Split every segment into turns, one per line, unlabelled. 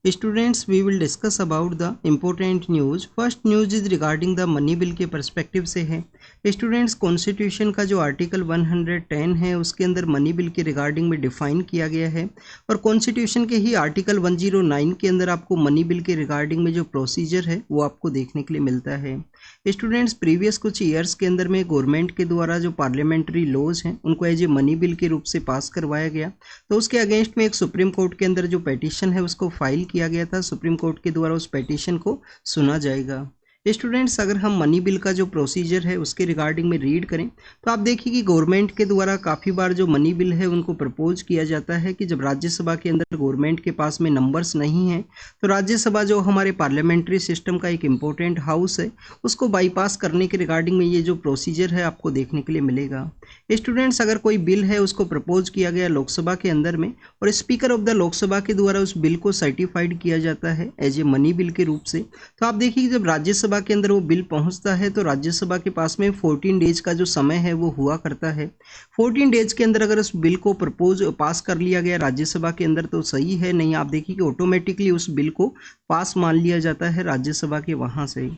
Students, we will discuss about the important news. First news is regarding the money bill के perspective से है। Students, constitution का जो article 110 है उसके अंदर मनी बिल के रिगार्डिंग में डिफाइन किया गया है और कॉन्स्टिट्यूशन के ही आर्टिकल 109 के अंदर आपको मनी बिल के रिगार्डिंग में जो प्रोसीजर है वो आपको देखने के लिए मिलता है। स्टूडेंट्स, प्रीवियस कुछ ईयर्स के अंदर में गवर्नमेंट के द्वारा जो पार्लियामेंट्री लॉज हैं उनको एज ए मनी बिल के रूप से पास करवाया गया, तो उसके अगेंस्ट में एक सुप्रीम कोर्ट के अंदर जो पिटीशन है उसको फाइल किया गया था। सुप्रीम कोर्ट के द्वारा उस पिटीशन को सुना जाएगा। स्टूडेंट्स, अगर हम मनी बिल का जो प्रोसीजर है उसके रिगार्डिंग में रीड करें तो आप देखिए कि गवर्नमेंट के द्वारा काफ़ी बार जो मनी बिल है उनको प्रपोज किया जाता है कि जब राज्यसभा के अंदर गवर्नमेंट के पास में नंबर्स नहीं हैं तो राज्यसभा जो हमारे पार्लियामेंट्री सिस्टम का एक इम्पोर्टेंट हाउस है उसको बाईपास करने के रिगार्डिंग में ये जो प्रोसीजर है आपको देखने के लिए मिलेगा। स्टूडेंट्स, अगर कोई बिल है उसको प्रपोज किया गया लोकसभा के अंदर में और स्पीकर ऑफ द लोकसभा के द्वारा उस बिल को सर्टिफाइड किया जाता है एज ए मनी बिल के रूप से, तो आप देखिए जब राज्यसभा के अंदर वो बिल पहुंचता है तो राज्यसभा के पास में 14 डेज का जो समय है वो हुआ करता है। 14 डेज के अंदर अगर उस बिल को प्रपोज पास कर लिया गया राज्यसभा के अंदर तो सही है, नहीं आप देखिए कि ऑटोमेटिकली उस बिल को पास मान लिया जाता है राज्यसभा के वहाँ से।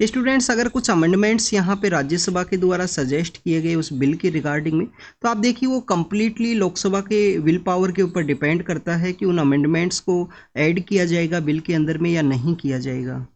स्टूडेंट्स, अगर कुछ अमेंडमेंट्स यहाँ पे राज्यसभा के द्वारा सजेस्ट किए गए उस बिल के रिगार्डिंग में तो आप देखिए वो कम्प्लीटली लोकसभा के विल पावर के ऊपर डिपेंड करता है कि उन अमेंडमेंट्स को ऐड किया जाएगा बिल के अंदर में या नहीं किया जाएगा।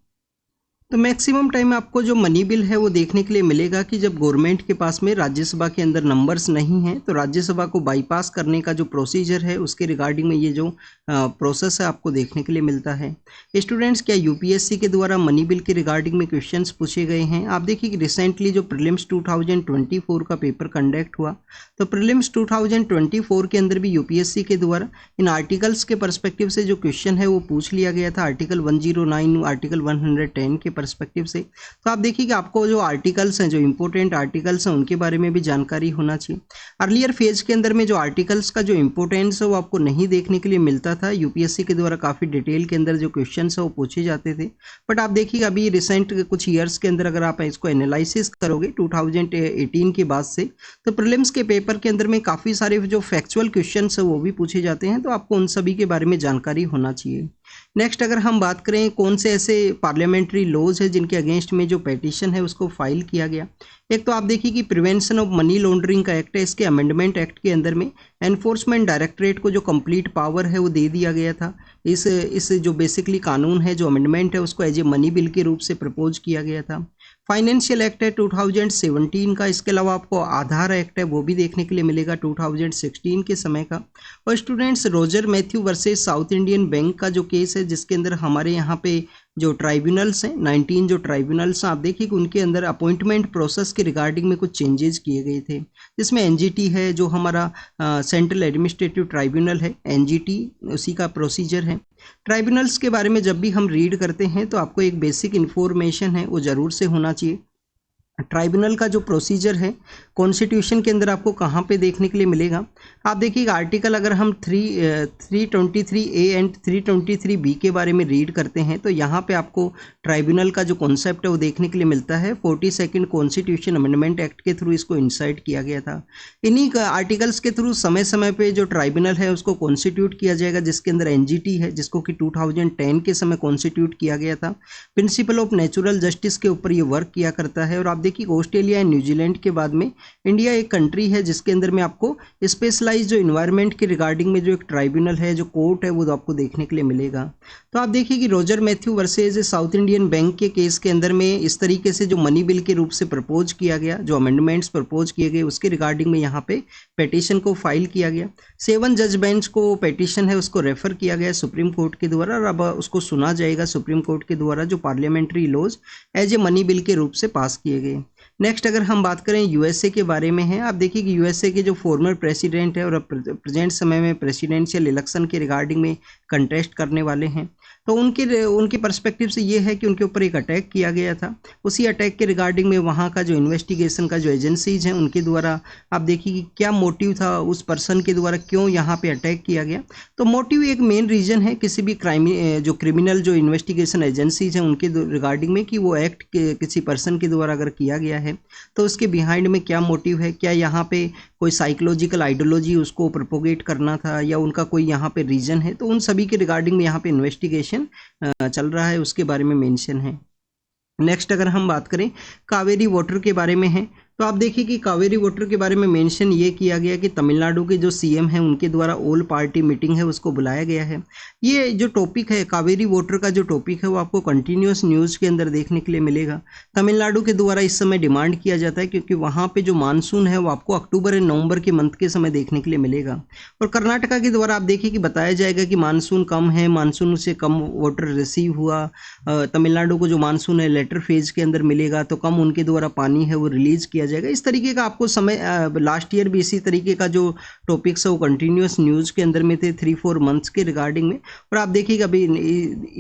तो मैक्सिमम टाइम आपको जो मनी बिल है वो देखने के लिए मिलेगा कि जब गवर्नमेंट के पास में राज्यसभा के अंदर नंबर्स नहीं हैं तो राज्यसभा को बाईपास करने का जो प्रोसीजर है उसके रिगार्डिंग में ये जो प्रोसेस है आपको देखने के लिए मिलता है। स्टूडेंट्स, क्या यूपीएससी के द्वारा मनी बिल के रिगार्डिंग में क्वेश्चंस पूछे गए हैं? आप देखिए कि रिसेंटली जो प्रीलिम्स 2024 का पेपर कंडक्ट हुआ तो प्रीलिम्स 2024 के अंदर भी यूपीएससी के द्वारा इन आर्टिकल्स के परस्पेक्टिव से जो क्वेश्चन है वो पूछ लिया गया था, आर्टिकल 109 आर्टिकल 110 के पर्सपेक्टिव से। तो आप देखिए कि आपको जो आर्टिकल्स हैं, जो इंपॉर्टेंट आर्टिकल्स हैं उनके बारे में भी जानकारी होना चाहिए। अर्लियर फेज के अंदर में जो आर्टिकल्स का जो इंपॉर्टेंस है वो आपको नहीं देखने के लिए मिलता था। यूपीएससी के द्वारा काफ़ी डिटेल के अंदर जो क्वेश्चन है वो पूछे जाते थे, बट आप देखिए अभी रिसेंट कुछ ईयर्स के अंदर अगर आप इसको एनालिसिस करोगे 2018 के बाद से तो प्रीलिम्स के पेपर के अंदर में काफ़ी सारे जो फैक्चुअल क्वेश्चन है वो भी पूछे जाते हैं, तो आपको उन सभी के बारे में जानकारी होना चाहिए। नेक्स्ट, अगर हम बात करें कौन से ऐसे पार्लियामेंट्री लॉज है जिनके अगेंस्ट में जो पिटीशन है उसको फाइल किया गया, एक तो आप देखिए कि प्रिवेंशन ऑफ मनी लॉन्ड्रिंग का एक्ट है, इसके अमेंडमेंट एक्ट के अंदर में एनफोर्समेंट डायरेक्टरेट को जो कंप्लीट पावर है वो दे दिया गया था। इस जो बेसिकली कानून है, जो अमेंडमेंट है उसको एज ए मनी बिल के रूप से प्रपोज किया गया था। फाइनेंशियल एक्ट है 2017 का, इसके अलावा आपको आधार एक्ट है वो भी देखने के लिए मिलेगा 2016 के समय का। और students, Roger Matthew versus south Indian bank का जो केस है जिसके अंदर हमारे यहाँ पे जो ट्राइब्यूनल्स हैं 19 जो ट्राइब्यूनल्स हैं आप देखिए कि उनके अंदर अपॉइंटमेंट प्रोसेस के रिगार्डिंग में कुछ चेंजेस किए गए थे, जिसमें एनजीटी है जो हमारा सेंट्रल एडमिनिस्ट्रेटिव ट्राइब्यूनल है, एनजीटी उसी का प्रोसीजर है। ट्राइब्यूनल्स के बारे में जब भी हम रीड करते हैं तो आपको एक बेसिक इन्फॉर्मेशन है वो ज़रूर से होना चाहिए। ट्राइब्यूनल का जो प्रोसीजर है कॉन्स्टिट्यूशन के अंदर आपको कहाँ पे देखने के लिए मिलेगा, आप देखिएगा आर्टिकल अगर हम 323A एंड 323B के बारे में रीड करते हैं तो यहाँ पे आपको ट्राइब्यूनल का जो कॉन्सेप्ट है वो देखने के लिए मिलता है। 42 कॉन्स्टिट्यूशन अमेंडमेंट एक्ट के थ्रू इसको इंसाइट किया गया था। इन्हीं आर्टिकल्स के थ्रू समय समय पे जो ट्राइब्यूनल है उसको कॉन्स्टिट्यूट किया जाएगा, जिसके अंदर एनजीटी है जिसको कि 2010 के समय कॉन्स्टिट्यूट किया गया था। प्रिंसिपल ऑफ नेचुरल जस्टिस के ऊपर ये वर्क किया करता है। और आप देखिए ऑस्ट्रेलिया एंड न्यूजीलैंड के बाद में इंडिया एक कंट्री है जिसके अंदर में आपको स्पेशलाइज जो इन्वायरमेंट के रिगार्डिंग में जो एक ट्राइब्यूनल है, जो कोर्ट है, वो आपको देखने के लिए मिलेगा। तो आप देखिए कि Roger Matthew versus south Indian bank के केस के अंदर में इस तरीके से जो मनी बिल के रूप से प्रपोज किया गया, जो अमेंडमेंट्स प्रपोज किए गए उसके रिगार्डिंग में यहाँ पे पिटीशन को फाइल किया गया। 7 जज बेंच को पिटीशन है उसको रेफर किया गया सुप्रीम कोर्ट के द्वारा और अब उसको सुना जाएगा सुप्रीम कोर्ट के द्वारा, जो parliamentary laws as a money bill के रूप से पास किए गए। नेक्स्ट, अगर हम बात करें यूएसए के बारे में है, आप देखिए कि यूएसए के जो फॉर्मर प्रेसिडेंट है और प्रेजेंट समय में प्रेसिडेंशियल इलेक्शन के रिगार्डिंग में कंटेस्ट करने वाले हैं, तो उनके पर्सपेक्टिव से ये है कि उनके ऊपर एक अटैक किया गया था। उसी अटैक के रिगार्डिंग में वहाँ का जो इन्वेस्टिगेशन का जो एजेंसीज हैं उनके द्वारा आप देखिए कि क्या मोटिव था उस पर्सन के द्वारा, क्यों यहाँ पे अटैक किया गया। तो मोटिव एक मेन रीजन है किसी भी जो क्रिमिनल जो इन्वेस्टिगेशन एजेंसीज हैं उनके रिगार्डिंग में कि वो एक्ट किसी पर्सन के द्वारा अगर किया गया है तो उसके बिहाइंड में क्या मोटिव है, क्या यहाँ पे कोई साइकोलॉजिकल आइडियोलॉजी उसको प्रोपोगेट करना था या उनका कोई यहाँ पे रीजन है। तो उन सभी सभी के रिगार्डिंग में यहाँ पे इन्वेस्टिगेशन चल रहा है, उसके बारे में मेंशन है। नेक्स्ट अगर हम बात करें कावेरी वाटर के बारे में है, तो आप देखिए कि कावेरी वाटर के बारे में मेंशन ये किया गया कि तमिलनाडु के जो सीएम हैं उनके द्वारा ऑल पार्टी मीटिंग है उसको बुलाया गया है। ये जो टॉपिक है कावेरी वाटर का जो टॉपिक है वो आपको कंटिन्यूस न्यूज़ के अंदर देखने के लिए मिलेगा। तमिलनाडु के द्वारा इस समय डिमांड किया जाता है क्योंकि वहाँ पे जो मानसून है वो आपको अक्टूबर एंड नवंबर के मंथ के समय देखने के लिए मिलेगा। और कर्नाटका के द्वारा आप देखिए कि बताया जाएगा कि मानसून कम है, मानसून से कम वाटर रिसीव हुआ। तमिलनाडु को जो मानसून है लेटर फेज के अंदर मिलेगा तो कम उनके द्वारा पानी है वो रिलीज किया जाएगा। इस तरीके का आपको समय लास्ट ईयर भी इसी तरीके का जो टॉपिक्स है वो कंटिन्यूस न्यूज़ के अंदर में थे 3-4 मंथ्स के रिगार्डिंग में। और आप देखिएगा अभी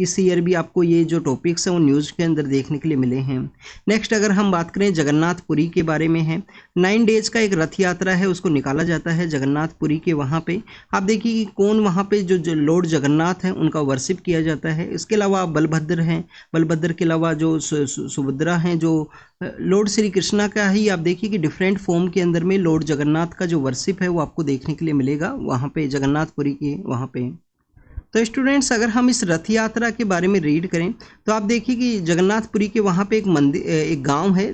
इस ईयर भी आपको ये जो टॉपिक्स हैं वो न्यूज़ के अंदर देखने के लिए मिले हैं। नेक्स्ट अगर हम बात करें जगन्नाथपुरी के बारे में है, 9 डेज का एक रथ यात्रा है उसको निकाला जाता है जगन्नाथपुरी के। वहाँ पे आप देखिए कि कौन वहाँ पे जो लॉर्ड जगन्नाथ हैं उनका वर्शिप किया जाता है। इसके अलावा बलभद्र हैं, बलभद्र के अलावा जो सुभद्रा हैं जो लॉर्ड श्री कृष्णा का ही आप देखिए कि डिफरेंट फॉर्म के अंदर में लॉर्ड जगन्नाथ का जो वर्शिप है वो आपको देखने के लिए मिलेगा वहाँ पे जगन्नाथपुरी के वहाँ पे। तो स्टूडेंट्स अगर हम इस रथ यात्रा के बारे में रीड करें तो आप देखिए कि जगन्नाथपुरी के वहाँ पे एक मंदिर एक गांव है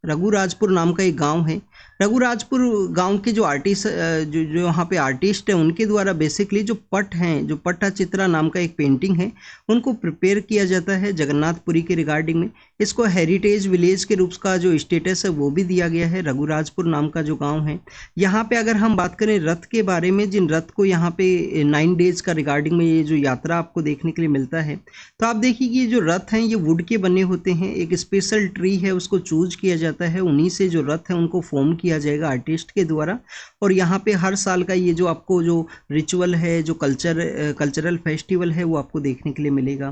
रघुराजपुर नाम का एक गांव है। रघुराजपुर गांव के जो आर्टिस्ट जो यहाँ पे आर्टिस्ट हैं उनके द्वारा बेसिकली जो पट हैं, जो पट्टाचित्रा नाम का एक पेंटिंग है उनको प्रिपेयर किया जाता है जगन्नाथपुरी के रिगार्डिंग में। इसको हेरिटेज विलेज के रूप का जो स्टेटस है वो भी दिया गया है। रघुराजपुर नाम का जो गांव है, यहाँ पे अगर हम बात करें रथ के बारे में, जिन रथ को यहाँ पे 9 डेज का रिगार्डिंग में ये जो यात्रा आपको देखने के लिए मिलता है, तो आप देखिए कि ये जो रथ हैं ये वुड के बने होते हैं। एक स्पेशल ट्री है उसको चूज किया जाता है, उन्हीं से जो रथ है उनको फॉर्म किया जाएगा आर्टिस्ट के द्वारा। और यहाँ पे हर साल का ये जो आपको जो रिचुअल है, जो कल्चरल फेस्टिवल है वो आपको देखने के लिए मिलेगा।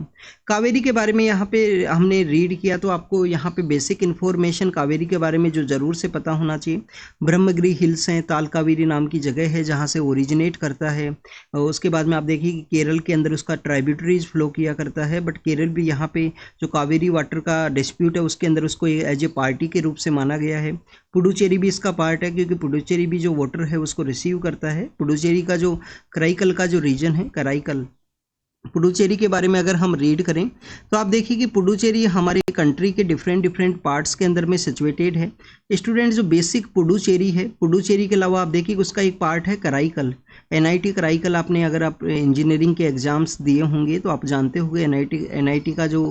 कावेरी के बारे में यहाँ पे हमने रीड किया तो आपको यहाँ पे बेसिक इन्फॉर्मेशन कावेरी के बारे में जो ज़रूर से पता होना चाहिए। ब्रह्मगिरी हिल्स हैं, ताल कावेरी नाम की जगह है जहाँ से ओरिजिनेट करता है। और उसके बाद में आप देखिए कि केरल के अंदर उसका ट्राइब्यूटरीज फ्लो किया करता है, बट केरल भी यहाँ पे जो कावेरी वाटर का डिस्प्यूट है उसके अंदर उसको एज ए पार्टी के रूप से माना गया है। पुडुचेरी भी इसका पार्ट है क्योंकि पुडुचेरी भी जो वाटर है उसको रिसीव करता है। पुडुचेरी का जो कराईकल का जो रीजन है, कराईकल पुडुचेरी के बारे में अगर हम रीड करें तो आप देखिए कि पुडुचेरी हमारे कंट्री के डिफरेंट पार्ट्स के अंदर में सिचुएटेड है। स्टूडेंट जो बेसिक पुडुचेरी है, पुडुचेरी के अलावा आप देखिए कि उसका एक पार्ट है कराईकल। एनआईटी कराईकल आपने अगर आप इंजीनियरिंग के एग्जाम्स दिए होंगे तो आप जानते होंगे एनआईटी का जो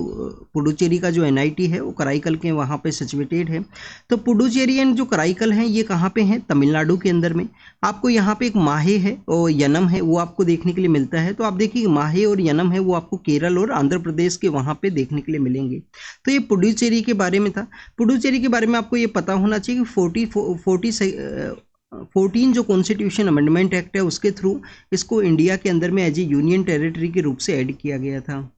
पुडुचेरी का जो एनआईटी है वो कराईकल के वहाँ पे सिचुएटेड है। तो पुडुचेरियन जो कराईकल हैं ये कहाँ पे हैं? तमिलनाडु के अंदर में। आपको यहाँ पे एक माहे है और यनम है वो आपको देखने के लिए मिलता है। तो आप देखिए माहे और यनम है वो आपको केरल और आंध्र प्रदेश के वहाँ पे देखने के लिए मिलेंगे। तो ये पुडुचेरी के बारे में था। पुडुचेरी के बारे में आपको ये पता होना चाहिए कि 14 जो कॉन्स्टिट्यूशन अमेंडमेंट एक्ट है उसके थ्रू इसको इंडिया के अंदर में एज ए यूनियन टेरिटरी के रूप से ऐड किया गया था।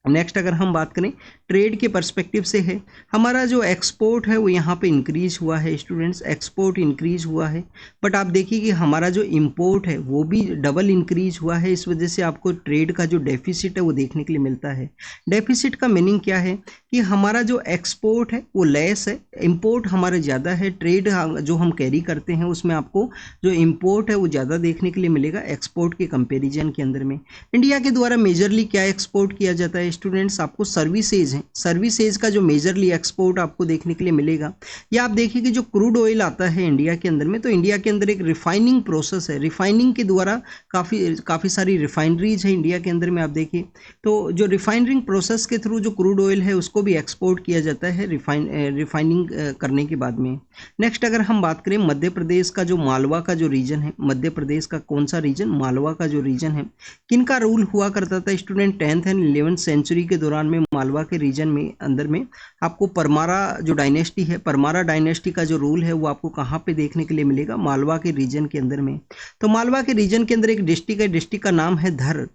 नेक्स्ट अगर हम बात करें ट्रेड के पर्सपेक्टिव से है, हमारा जो एक्सपोर्ट है वो यहाँ पे इंक्रीज हुआ है स्टूडेंट्स, एक्सपोर्ट इंक्रीज हुआ है। बट आप देखिए कि हमारा जो इंपोर्ट है वो भी डबल इंक्रीज हुआ है। इस वजह से आपको ट्रेड का जो डेफिसिट है वो देखने के लिए मिलता है। डेफिसिट का मीनिंग क्या है कि हमारा जो एक्सपोर्ट है वो लेस है, इंपोर्ट हमारा ज़्यादा है। ट्रेड जो हम कैरी करते हैं उसमें आपको जो इंपोर्ट है वो ज़्यादा देखने के लिए मिलेगा एक्सपोर्ट के कंपेरिजन के अंदर में। इंडिया के द्वारा मेजरली क्या एक्सपोर्ट किया जाता है स्टूडेंट्स? आपको सर्विसेज है, सर्विसेज का जो मेजरली एक्सपोर्ट आपको देखने के लिए मिलेगा। या आप देखिए कि जो क्रूड ऑयल आता है इंडिया के अंदर में, तो इंडिया के अंदर एक रिफाइनिंग प्रोसेस है, रिफाइनिंग के द्वारा काफ़ी सारी रिफाइनरीज है इंडिया के अंदर में। आप देखिए तो जो रिफाइनिंग प्रोसेस के थ्रू जो क्रूड ऑयल है उसको भी एक्सपोर्ट किया जाता है रिफाइनिंग करने के बाद में। नेक्स्ट अगर हम बात करें मध्य प्रदेश का जो मालवा का जो रीजन है, मध्य प्रदेश का कौन सा रीजन? मालवा का जो रीजन है, किनका रूल हुआ करता था student? 10th and 11th century के दौरान में मालवा के रीजन में अंदर में आपको परमारा जो डायनेस्टी है, परमारा डायनेस्टी का जो रूल है वो आपको कहाँ पे देखने के लिए मिलेगा? मालवा के रीजन के अंदर में। तो मालवा के रीजन के अंदर एक डिस्ट्रिक्ट है, डिस्ट्रिक्ट का नाम है धर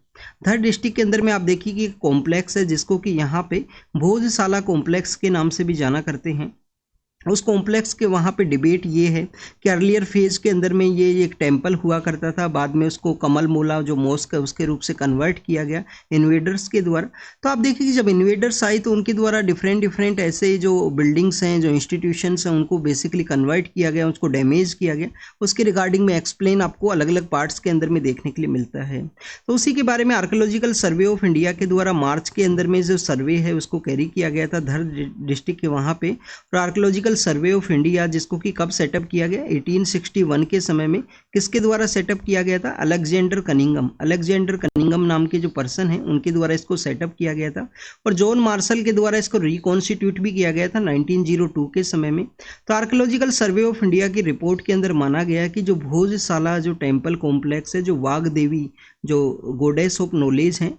डिस्ट्रिक्ट के अंदर में आप देखिए कि कॉम्प्लेक्स है जिसको कि यहाँ पे भोजशाला कॉम्प्लेक्स के नाम से भी जाना करते हैं। उस कॉम्प्लेक्स के वहाँ पे डिबेट ये है कि अर्लियर फेज के अंदर में ये एक टेम्पल हुआ करता था, बाद में उसको कमल मोला जो मॉस्क है उसके रूप से कन्वर्ट किया गया इन्वेडर्स के द्वारा। तो आप देखिए कि जब इन्वेडर्स आए तो उनके द्वारा डिफरेंट ऐसे जो बिल्डिंग्स हैं, जो इंस्टीट्यूशंस हैं, उनको बेसिकली कन्वर्ट किया गया, उसको डैमेज किया गया। उसके रिगार्डिंग में एक्सप्लेन आपको अलग अलग पार्ट्स के अंदर में देखने के लिए मिलता है। तो उसी के बारे में आर्कियोलॉजिकल सर्वे ऑफ इंडिया के द्वारा मार्च के अंदर में जो सर्वे है उसको कैरी किया गया था धर डिस्ट्रिक्ट के वहाँ पे। और आर्कियोलॉजिकल सर्वे ऑफ इंडिया जिसको कि कब सेटअप किया गया, 1861 के समय में किसके द्वारा सेटअप किया गया था, अलेक्जेंडर कनिंगम नाम के जो पर्सन हैं उनके द्वारा इसको सेटअप किया गया था। और जॉन मार्शल के द्वारा इसको रिकॉन्स्टिट्यूट भी किया गया था 1902 के समय में। तो आर्कियोलॉजिकल सर्वे ऑफ इंडिया की रिपोर्ट के अंदर माना गया कि जो भोजशाला जो टेम्पल कॉम्प्लेक्स है, जो वाघ देवी जो गोडेस ऑफ नॉलेज हैं,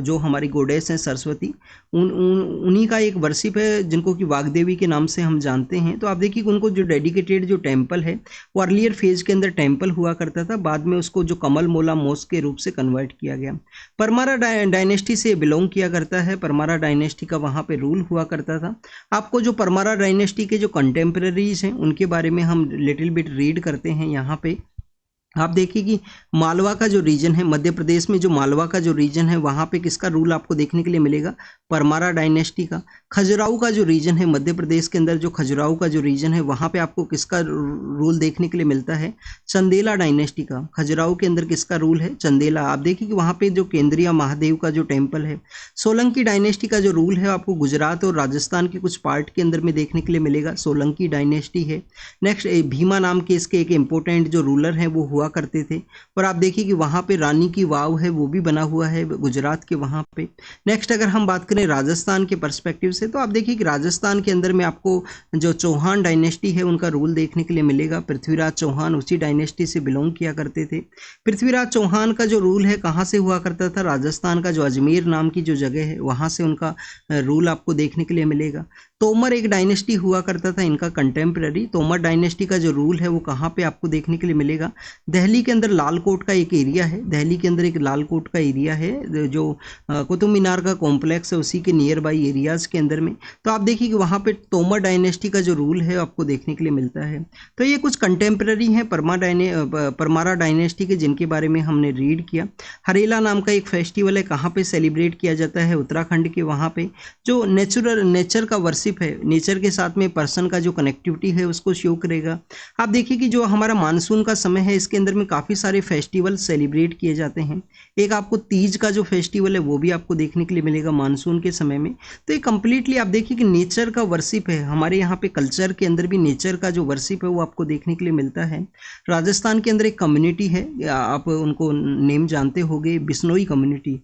जो हमारी गोडेस हैं सरस्वती, उन्हीं का एक वर्शिप है जिनको कि वाग्देवी के नाम से हम जानते हैं। तो आप देखिए उनको जो डेडिकेटेड जो टेम्पल है वो अर्लियर फेज के अंदर टेम्पल हुआ करता था, बाद में उसको जो कमल मोला मॉस्क के रूप से कन्वर्ट किया गया। परमारा डायनेस्टी से बिलोंग किया करता है, परमारा डायनेस्टी का वहाँ पे रूल हुआ करता था। आपको जो परमारा डायनेस्टी के जो कंटेम्प्रेरीज हैं उनके बारे में हम लिटिल बिट रीड करते हैं। यहाँ पे आप देखिए कि मालवा का जो रीजन है, मध्य प्रदेश में जो मालवा का जो रीजन है वहाँ पे किसका रूल आपको देखने के लिए मिलेगा, परमारा डायनेस्टी का। खजुराहो का जो रीजन है मध्य प्रदेश के अंदर, जो खजुराहो का जो रीजन है वहाँ पे आपको किसका रूल देखने के लिए मिलता है, चंदेला डायनेस्टी का। खजुराहो के अंदर किसका रूल है, चंदेला। आप देखिए कि वहाँ पे जो केंद्रीय महादेव का जो टेम्पल है। सोलंकी डायनेस्टी का जो रूल है आपको गुजरात और राजस्थान के कुछ पार्ट के अंदर में देखने के लिए मिलेगा, सोलंकी डायनेस्टी है। नेक्स्ट भीमा नाम के इसके एक इम्पोर्टेंट जो रूलर हैं वो हुआ करते थे। और आप देखिए कि वहाँ पे रानी की वाव है वो भी बना हुआ है गुजरात के वहाँ पे। नेक्स्ट अगर हम बात करें राजस्थान के पर्सपेक्टिव से, तो आप देखिए कि राजस्थान के अंदर में आपको जो चौहान डायनेस्टी है उनका रूल देखने के लिए मिलेगा। पृथ्वीराज चौहान उसी डायनेस्टी से बिलोंग किया करते थे। पृथ्वीराज चौहान का जो रूल है कहाँ से हुआ करता था, राजस्थान का जो अजमेर नाम की जो जगह है वहाँ से उनका रूल आपको देखने के लिए मिलेगा। तोमर एक डायनेस्टी हुआ करता था इनका कंटेम्प्रेरी। तोमर डायनेस्टी का जो रूल है वो कहाँ पे आपको देखने के लिए मिलेगा, दिल्ली के अंदर लाल कोट का एक एरिया है। दिल्ली के अंदर एक लाल कोट का एरिया है जो कुतुब मीनार का कॉम्प्लेक्स है उसी के नियर बाई एरियाज़ के अंदर में। तो आप देखिए कि वहाँ पे तोमर डायनेस्टी का जो रूल है आपको देखने के लिए मिलता है। तो ये कुछ कंटेम्प्रेरी हैं परमारा डायनेस्टी के जिनके बारे में हमने रीड किया। हरेला नाम का एक फेस्टिवल है, कहाँ पे सेलिब्रेट किया जाता है, उत्तराखंड के वहाँ पे। जो नेचर का वर्शिप है, नेचर के साथ में पर्सन का जो कनेक्टिविटी है उसको शो करेगा। आप देखिए कि जो हमारा मानसून का समय है इसके अंदर में काफ़ी सारे फेस्टिवल सेलिब्रेट किए जाते हैं। एक आपको तीज का जो फेस्टिवल है वो भी आपको देखने के लिए मिलेगा मानसून के समय में। तो ये कंप्लीटली आप देखिए कि नेचर का वर्शिप है। हमारे यहाँ पे कल्चर के अंदर भी नेचर का जो वर्शिप है वो आपको देखने के लिए मिलता है। राजस्थान के अंदर एक कम्युनिटी है, आप उनको नेम जानते होंगे, बिश्नोई कम्युनिटी।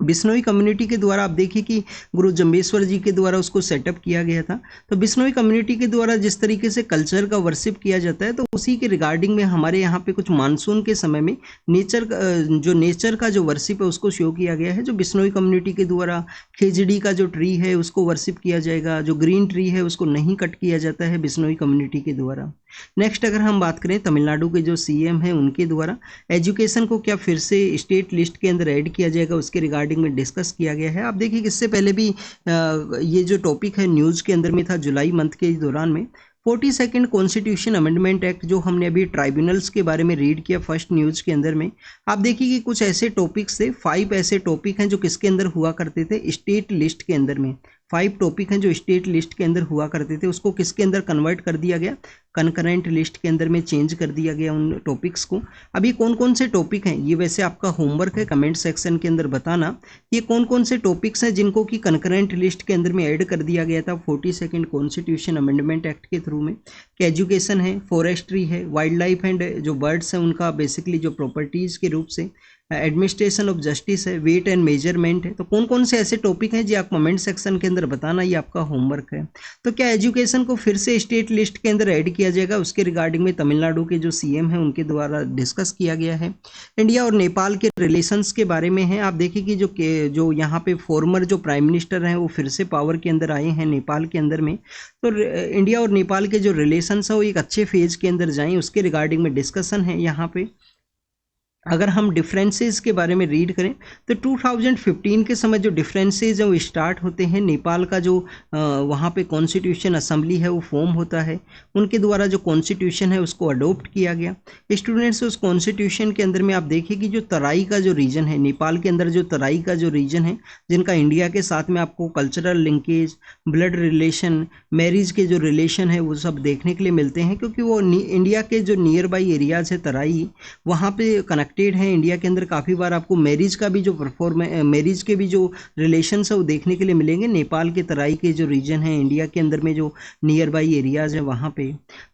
बिश्नोई कम्युनिटी के द्वारा आप देखिए कि गुरु जम्बेश्वर जी के द्वारा उसको सेटअप किया गया था। तो बिश्नोई कम्युनिटी के द्वारा जिस तरीके से कल्चर का वर्शिप किया जाता है तो उसी के रिगार्डिंग में हमारे यहाँ पे कुछ मानसून के समय में नेचर का जो वर्शिप है उसको शो किया गया है। जो बिश्नोई कम्युनिटी के द्वारा खेजड़ी का जो ट्री है उसको वर्शिप किया जाएगा, जो ग्रीन ट्री है उसको नहीं कट किया जाता है बिश्नोई कम्युनिटी के द्वारा। नेक्स्ट अगर हम बात करें तमिलनाडु के जो सीएम हैं उनके द्वारा एजुकेशन को क्या फिर से स्टेट लिस्ट के अंदर ऐड किया जाएगा उसके रिगार्डिंग में डिस्कस किया गया है। आप देखिए कि इससे पहले भी ये जो टॉपिक है न्यूज़ के अंदर में था जुलाई मंथ के दौरान में। 42nd कॉन्स्टिट्यूशन अमेंडमेंट एक्ट जो हमने अभी ट्राइब्यूनल्स के बारे में रीड किया फर्स्ट न्यूज़ के अंदर में, आप देखिए कि कुछ ऐसे टॉपिक्स थे, 5 ऐसे टॉपिक हैं जो किसके अंदर हुआ करते थे, स्टेट लिस्ट के अंदर में। 5 टॉपिक हैं जो स्टेट लिस्ट के अंदर हुआ करते थे, उसको किसके अंदर कन्वर्ट कर दिया गया, कंकरेंट लिस्ट के अंदर में चेंज कर दिया गया उन टॉपिक्स को। अभी कौन कौन से टॉपिक हैं ये वैसे आपका होमवर्क है, कमेंट सेक्शन के अंदर बताना ये कौन कौन से टॉपिक्स हैं जिनको कि कंकरेंट लिस्ट के अंदर में ऐड कर दिया गया था 42nd कॉन्स्टिट्यूशन अमेंडमेंट एक्ट के थ्रू में। कि एजुकेशन है, फॉरेस्ट्री है, वाइल्ड लाइफ एंड जो बर्ड्स हैं उनका बेसिकली जो प्रॉपर्टीज़ के रूप से, एडमिनिस्ट्रेशन ऑफ जस्टिस है, वेट एंड मेजरमेंट है। तो कौन कौन से ऐसे टॉपिक हैं जी आप कमेंट सेक्शन के अंदर बताना, ये आपका होमवर्क है। तो क्या एजुकेशन को फिर से स्टेट लिस्ट के अंदर ऐड किया जाएगा उसके रिगार्डिंग में तमिलनाडु के जो सीएम हैं उनके द्वारा डिस्कस किया गया है। इंडिया और नेपाल के रिलेशंस के बारे में है। आप देखिए कि जो यहाँ पे फॉर्मर जो प्राइम मिनिस्टर हैं वो फिर से पावर के अंदर आए हैं नेपाल के अंदर में। तो इंडिया और नेपाल के जो रिलेशंस है वो एक अच्छे फेज के अंदर जाएँ उसके रिगार्डिंग में डिस्कशन है यहाँ पे। अगर हम डिफरेंसेस के बारे में रीड करें तो 2015 के समय जो डिफरेंसेस हैं वो स्टार्ट होते हैं। नेपाल का जो वहाँ पे कॉन्स्टिट्यूशन असेंबली है वो फॉर्म होता है, उनके द्वारा जो कॉन्स्टिट्यूशन है उसको अडोप्ट किया गया। स्टूडेंट्स, उस कॉन्स्टिट्यूशन के अंदर में आप देखिए कि जो तराई का जो रीजन है, नेपाल के अंदर जो तराई का जो रीजन है, जिनका इंडिया के साथ में आपको cultural linkage, blood relation, marriage के जो रिलेशन है वो सब देखने के लिए मिलते हैं, क्योंकि वो इंडिया के जो नियर बाई एरियाज है तराई, वहाँ पे कनेक्टेड है। इंडिया के अंदर काफ़ी बार आपको मैरिज का भी जो मैरिज के भी जो रिलेशंस है वो देखने के लिए मिलेंगे नेपाल के तराई के जो रीजन है, इंडिया के अंदर में जो नियर बाई एरियाज है वहाँ पे।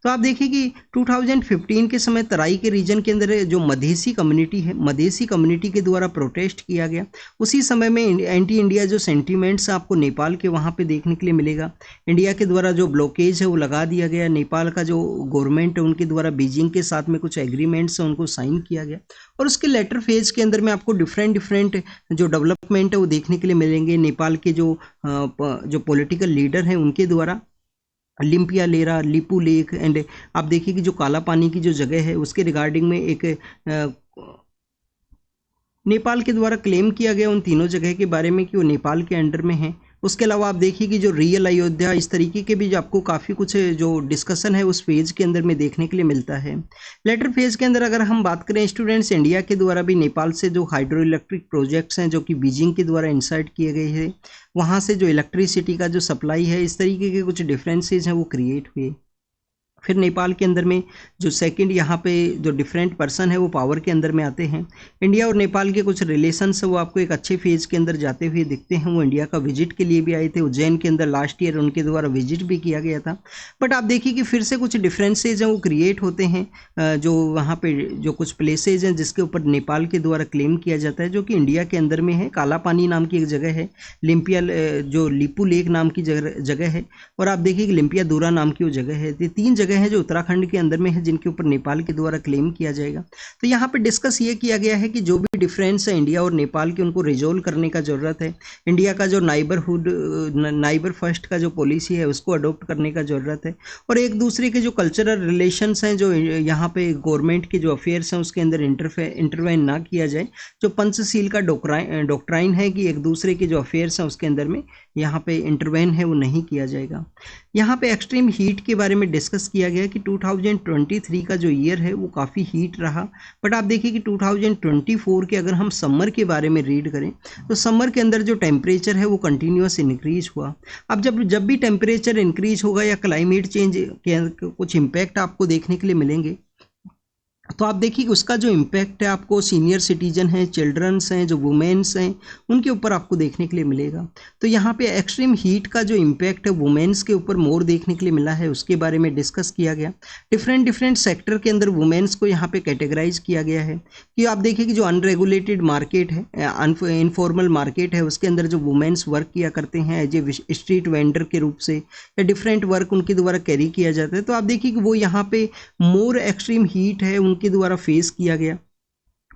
तो आप देखिए कि 2015 के समय तराई के रीजन के अंदर जो मधेसी कम्युनिटी है, मधेसी कम्युनिटी के द्वारा प्रोटेस्ट किया गया। उसी समय में एंटी इंडिया जो सेंटीमेंट्स आपको नेपाल के वहाँ पे देखने के लिए मिलेगा। इंडिया के द्वारा जो ब्लॉकेज है वो लगा दिया गया। नेपाल का जो गवर्नमेंट है उनके द्वारा बीजिंग के साथ में कुछ एग्रीमेंट्स है उनको साइन किया गया, और उसके लेटर फेज के अंदर में आपको डिफरेंट जो डेवलपमेंट है वो देखने के लिए मिलेंगे। नेपाल के जो पॉलिटिकल लीडर हैं उनके द्वारा लिम्पिया लेरा, लिपू लेक एंड आप देखिए कि जो काला पानी की जो जगह है उसके रिगार्डिंग में एक नेपाल के द्वारा क्लेम किया गया उन तीनों जगह के बारे में कि वो नेपाल के अंडर में है। उसके अलावा आप देखिए कि जो रियल अयोध्या, इस तरीके के भी जो आपको काफ़ी कुछ जो डिस्कशन है उस फेज के अंदर में देखने के लिए मिलता है। लेटर फेज के अंदर अगर हम बात करें स्टूडेंट्स, इंडिया के द्वारा भी नेपाल से जो हाइड्रो इलेक्ट्रिक प्रोजेक्ट्स हैं जो कि बीजिंग के द्वारा इंसर्ट किए गए हैं, वहाँ से जो इलेक्ट्रिसिटी का जो सप्लाई है, इस तरीके के कुछ डिफरेंसेज हैं वो क्रिएट हुए। फिर नेपाल के अंदर में जो सेकंड यहाँ पे जो डिफरेंट पर्सन है वो पावर के अंदर में आते हैं। इंडिया और नेपाल के कुछ रिलेशंस है वो आपको एक अच्छे फेज के अंदर जाते हुए दिखते हैं। वो इंडिया का विजिट के लिए भी आए थे, उज्जैन के अंदर लास्ट ईयर उनके द्वारा विजिट भी किया गया था। बट आप देखिए कि फिर से कुछ डिफरेंसेज हैं वो क्रिएट होते हैं, जो वहाँ पे जो कुछ प्लेसेज हैं जिसके ऊपर नेपाल के द्वारा क्लेम किया जाता है, जो कि इंडिया के अंदर में है। काला पानी नाम की एक जगह है, लिम्पिया जो लिपू लेक नाम की जगह है, और आप देखिए कि लिम्पिया दूरा नाम की वो जगह है। ये तीन जगह है जो उत्तराखंड के अंदर में है जिनके ऊपर नेपाल के द्वारा क्लेम किया जाएगा। तो यहाँ पे डिस्कस ये किया गया है कि जो भी डिफरेंस है इंडिया और नेपाल के, उनको रिजोल्व करने का ज़रूरत है। इंडिया का जो नाइबर फर्स्ट का जो पॉलिसी है उसको अडोप्ट करने का ज़रूरत है, और एक दूसरे के जो कल्चरल रिलेशंस हैं, जो यहाँ पे गवर्नमेंट के जो अफेयर्स हैं उसके अंदर इंटरवेन ना किया जाए। जो पंचशील का डॉक्ट्राइन है कि एक दूसरे के जो अफेयर्स हैं उसके अंदर में यहाँ पे इंटरवेन है वो नहीं किया जाएगा। यहाँ पे एक्सट्रीम हीट के बारे में डिस्कस किया गया कि 2023 का जो ईयर है वो काफ़ी हीट रहा। बट आप देखिए कि 2024 के अगर हम समर के बारे में रीड करें तो समर के अंदर जो टेम्परेचर है वो कंटिन्यूस इंक्रीज हुआ। अब जब भी टेम्परेचर इंक्रीज होगा या क्लाइमेट चेंज के कुछ इम्पैक्ट आपको देखने के लिए मिलेंगे, तो आप देखिए कि उसका जो इम्पैक्ट है आपको सीनियर सिटीजन हैं, चिल्ड्रंस हैं, जो वुमेन्स हैं, उनके ऊपर आपको देखने के लिए मिलेगा। तो यहाँ पे एक्सट्रीम हीट का जो इम्पैक्ट है वुमेन्स के ऊपर मोर देखने के लिए मिला है, उसके बारे में डिस्कस किया गया। डिफरेंट सेक्टर के अंदर वुमेन्स को यहाँ पे कैटेगराइज किया गया है कि आप देखिए कि जो अनरेगुलेटेड मार्केट है, इनफॉर्मल मार्केट है, उसके अंदर जो वुमेन्स वर्क किया करते हैं एज ए स्ट्रीट वेंडर के रूप से, या डिफरेंट वर्क उनके द्वारा कैरी किया जाता है। तो आप देखिए कि वो यहाँ पे मोर एक्सट्रीम हीट है उनके द्वारा फेस किया गया,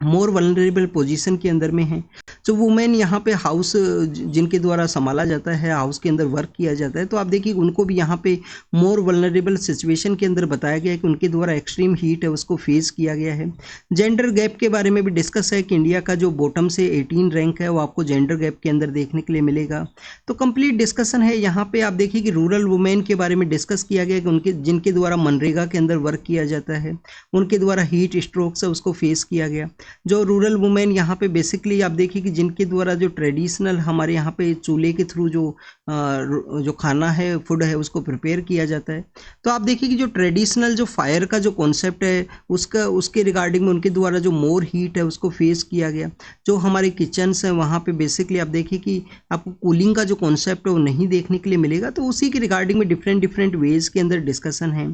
मोर वल्नरेबल पोजीशन के अंदर में है। जो वुमेन यहाँ पे हाउस जिनके द्वारा संभाला जाता है, हाउस के अंदर वर्क किया जाता है, तो आप देखिए उनको भी यहाँ पे मोर वल्नरेबल सिचुएशन के अंदर बताया गया है कि उनके द्वारा एक्सट्रीम हीट है उसको फेस किया गया है। जेंडर गैप के बारे में भी डिस्कस है कि इंडिया का जो बॉटम से 18 रैंक है वो आपको जेंडर गैप के अंदर देखने के लिए मिलेगा। तो कंप्लीट डिस्कशन है। यहाँ पे आप देखिए कि रूरल वुमेन के बारे में डिस्कस किया गया कि उनके जिनके द्वारा मनरेगा के अंदर वर्क किया जाता है, उनके द्वारा हीट स्ट्रोक्स है उसको फेस किया गया। जो रूरल वुमेन यहाँ पे बेसिकली आप देखिए कि जिनके द्वारा जो ट्रेडिशनल हमारे यहाँ पे चूल्हे के थ्रू जो खाना है, फूड है, उसको प्रिपेयर किया जाता है। तो आप देखिए कि जो ट्रेडिशनल जो फायर का जो कॉन्सेप्ट है उसके रिगार्डिंग में उनके द्वारा जो मोर हीट है उसको फेस किया गया। जो हमारे किचन्स हैं वहाँ पे बेसिकली आप देखिए कि आपको कूलिंग का जो कॉन्सेप्ट है वो नहीं देखने के लिए मिलेगा। तो उसी के रिगार्डिंग में डिफरेंट वेज के अंदर डिस्कशन है।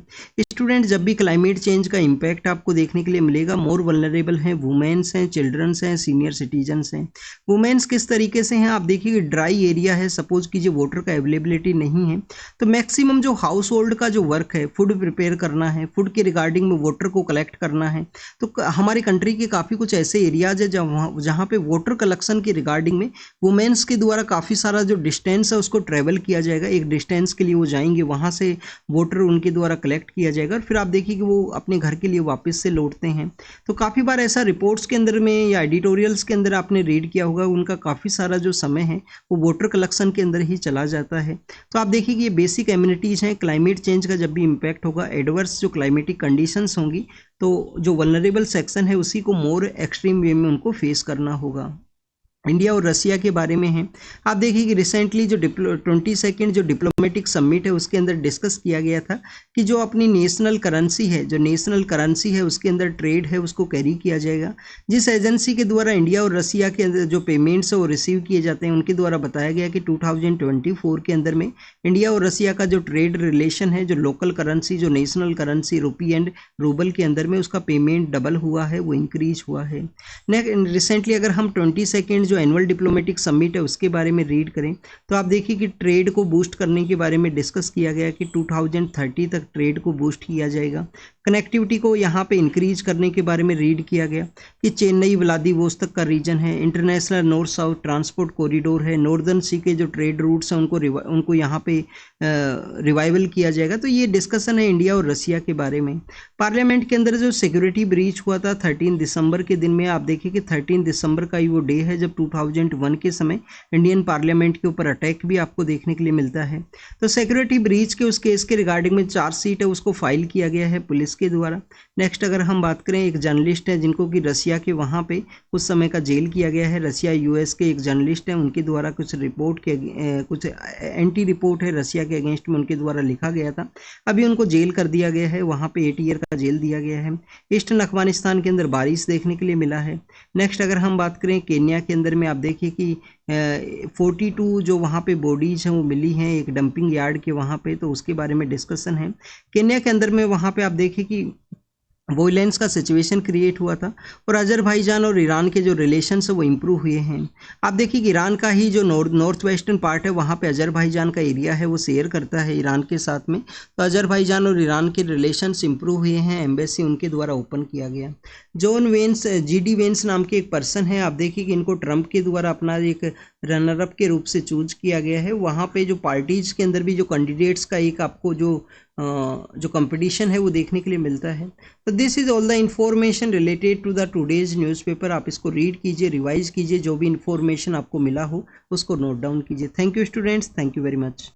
स्टूडेंट, जब भी क्लाइमेट चेंज का इम्पैक्ट आपको देखने के लिए मिलेगा, मोर वल्नरेबल हैं, वुमेन्स हैं, चिल्ड्रंस हैं, सीनियर सिटीजन्स हैं। वुमेन्स किस तरीके से हैं आप देखिए कि ड्राई एरिया है, सपोज कीजिए वाटर का अवेलेबिलिटी नहीं है, तो मैक्सिमम जो हाउस होल्ड का जो वर्क है, फूड प्रिपेयर करना है, फूड के रिगार्डिंग में वाटर को कलेक्ट करना है। तो हमारे कंट्री के काफ़ी कुछ ऐसे एरियाज है जहाँ पे वाटर कलेक्शन के रिगार्डिंग में वुमेन्स के द्वारा काफ़ी सारा जो डिस्टेंस है उसको ट्रेवल किया जाएगा। एक डिस्टेंस के लिए वो जाएंगे, वहाँ से वाटर उनके द्वारा कलेक्ट किया जाएगा और फिर आप देखिए कि वो अपने घर के लिए वापस से लौटते हैं। तो काफ़ी बार ऐसा रिपोर्ट रिपोर्ट्स के अंदर में या एडिटोरियल्स के अंदर आपने रीड किया होगा, उनका काफ़ी सारा जो समय है वो वोटर कलेक्शन के अंदर ही चला जाता है। तो आप देखिए कि ये बेसिक एमिनिटीज़ हैं। क्लाइमेट चेंज का जब भी इम्पैक्ट होगा, एडवर्स जो क्लाइमेटिक कंडीशंस होंगी, तो जो वल्नरेबल सेक्शन है उसी को मोर एक्सट्रीम वे में उनको फेस करना होगा। इंडिया और रसिया के बारे में है। आप देखिए कि रिसेंटली जो 22nd जो डिप्लोमेटिक समिट है उसके अंदर डिस्कस किया गया था कि जो अपनी नेशनल करेंसी है उसके अंदर ट्रेड है उसको कैरी किया जाएगा। जिस एजेंसी के द्वारा इंडिया और रसिया के अंदर जो पेमेंट्स है वो रिसीव किए जाते हैं, उनके द्वारा बताया गया कि 2024 के अंदर में इंडिया और रसिया का जो ट्रेड रिलेशन है, जो लोकल करेंसी, जो national currency rupee and rouble के अंदर में उसका पेमेंट डबल हुआ है, वो इंक्रीज हुआ है। रिसेंटली अगर हम 22nd जो एनुअल डिप्लोमेटिक समिट है उसके बारे में रीड करें तो आप देखिए कि ट्रेड को बूस्ट करने के बारे में डिस्कस किया गया कि 2030 तक ट्रेड को बूस्ट किया जाएगा। कनेक्टिविटी को यहाँ पे इंक्रीज करने के बारे में रीड किया गया कि चेन्नई व्लादिवोस्तोक का रीजन है, international north south transport corridor है, नॉर्दर्न सी के जो ट्रेड रूट्स हैं उनको यहाँ पे रिवाइवल किया जाएगा। तो ये डिस्कशन है इंडिया और रसिया के बारे में। पार्लियामेंट के अंदर जो सिक्योरिटी ब्रीच हुआ था 13 दिसंबर के दिन में, आप देखिए कि 13 दिसंबर का ही वो डे है जब 2001 के समय इंडियन पार्लियामेंट के ऊपर अटैक भी आपको देखने के लिए मिलता है। तो सिक्योरिटी ब्रीच के उस केस के रिगार्डिंग में चार्जशीट है उसको फाइल किया गया है पुलिस के द्वारा। नेक्स्ट अगर हम बात करें, एक जर्नलिस्ट है जिनको कि रसिया के वहाँ पे कुछ समय का जेल किया गया है। रसिया यूएस के एक जर्नलिस्ट हैं, उनके द्वारा कुछ रिपोर्ट के कुछ एंटी रिपोर्ट है रसिया के अगेंस्ट में उनके द्वारा लिखा गया था। अभी उनको जेल कर दिया गया है, वहाँ पे 8 ईयर का जेल दिया गया है। ईस्टर्न अफगानिस्तान के अंदर बारिश देखने के लिए मिला है। नेक्स्ट अगर हम बात करें केन्या के अंदर में, आप देखिए कि 42 जो वहाँ पे बॉडीज हैं वो मिली हैं एक डंपिंग यार्ड के वहाँ पे, तो उसके बारे में डिस्कशन है। केन्या के अंदर में वहाँ पे आप देखिए कि वॉयलेंस का सिचुएशन क्रिएट हुआ था और अजरबैजान और ईरान के जो रिलेशंस है वो इम्प्रूव हुए हैं। आप देखिए कि ईरान का ही जो नॉर्थ वेस्टर्न पार्ट है वहाँ पे अजरबैजान का एरिया है वो शेयर करता है ईरान के साथ में। तो अजरबैजान और ईरान के रिलेशंस इम्प्रूव हुए हैं, एम्बेसी उनके द्वारा ओपन किया गया। जॉन वेंस, GD वेंस नाम के एक पर्सन है, आप देखिए कि इनको ट्रंप के द्वारा अपना एक रनर अप के रूप से चूज किया गया है। वहाँ पे जो पार्टीज के अंदर भी जो कैंडिडेट्स का एक आपको जो कंपटीशन है वो देखने के लिए मिलता है। तो this is all the information related to the today's newspaper. आप इसको रीड कीजिए, रिवाइज कीजिए, जो भी इंफॉर्मेशन आपको मिला हो उसको नोट डाउन कीजिए। Thank you students, thank you very much.